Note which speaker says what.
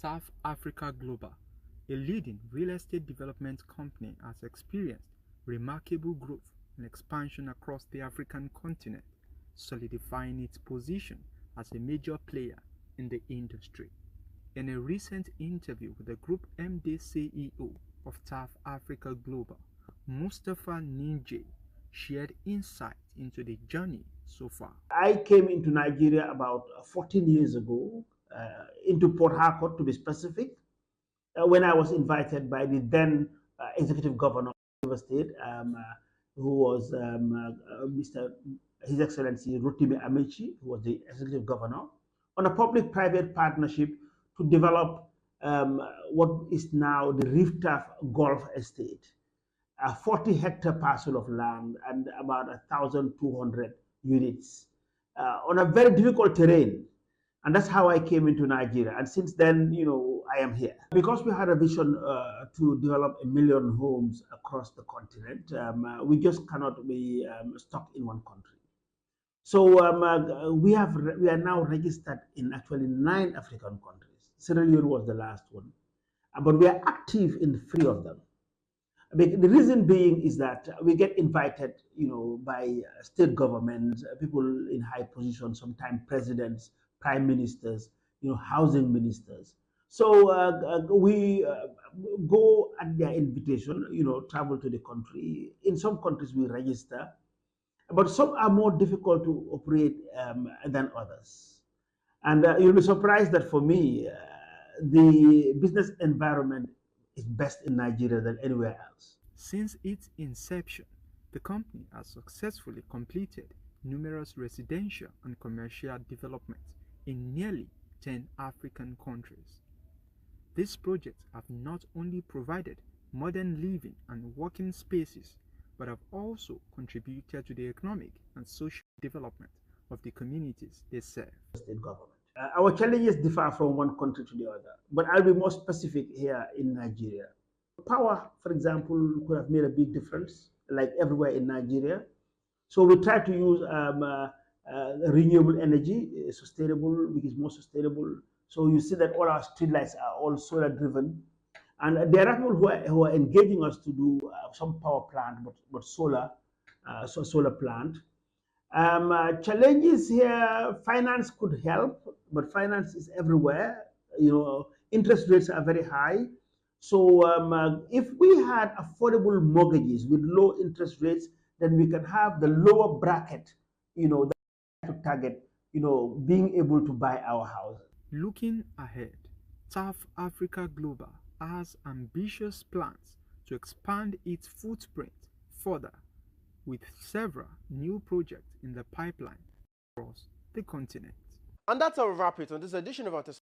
Speaker 1: South Africa Global, a leading real estate development company, has experienced remarkable growth and expansion across the African continent, solidifying its position as a major player in the industry. In a recent interview with the Group MD CEO of South Africa Global, Mustafa Ninje shared insight into the journey so far.
Speaker 2: I came into Nigeria about 14 years ago, into Port Harcourt to be specific, when I was invited by the then executive governor of River State, who was His Excellency Rotimi Amechi, who was the executive governor, on a public-private partnership to develop what is now the Reef Turf Golf Estate, a 40-hectare parcel of land and about 1,200 units on a very difficult terrain. And that's how I came into Nigeria. And since then, I am here. Because we had a vision to develop 1 million homes across the continent, we just cannot be stuck in one country. So we are now registered in actually 9 African countries. Sierra Leone was the last one. But we are active in 3 of them. The reason being is that we get invited, by state governments, people in high positions, sometimes presidents, prime ministers, housing ministers. So we go at their invitation, travel to the country. In some countries we register, but some are more difficult to operate than others. And you'll be surprised that for me, the business environment is best in Nigeria than anywhere else.
Speaker 1: Since its inception, the company has successfully completed numerous residential and commercial developments in nearly 10 African countries. These projects have not only provided modern living and working spaces, but have also contributed to the economic and social development of the communities they serve.
Speaker 2: State government. Our challenges differ from one country to the other, but I'll be more specific here in Nigeria. Power, for example, could have made a big difference, like everywhere in Nigeria. So we try to use renewable energy, sustainable, which is more sustainable. So you see that all our streetlights are all solar driven. And there are people who are engaging us to do some power plant, but solar plant. Challenges here, finance could help, but finance is everywhere. Interest rates are very high. So if we had affordable mortgages with low interest rates, then we can have the lower bracket, that to target, being able to buy our houses.
Speaker 1: Looking ahead, South Africa Global has ambitious plans to expand its footprint further, with several new projects in the pipeline across the continent.
Speaker 3: And that's our wrap it on this edition of our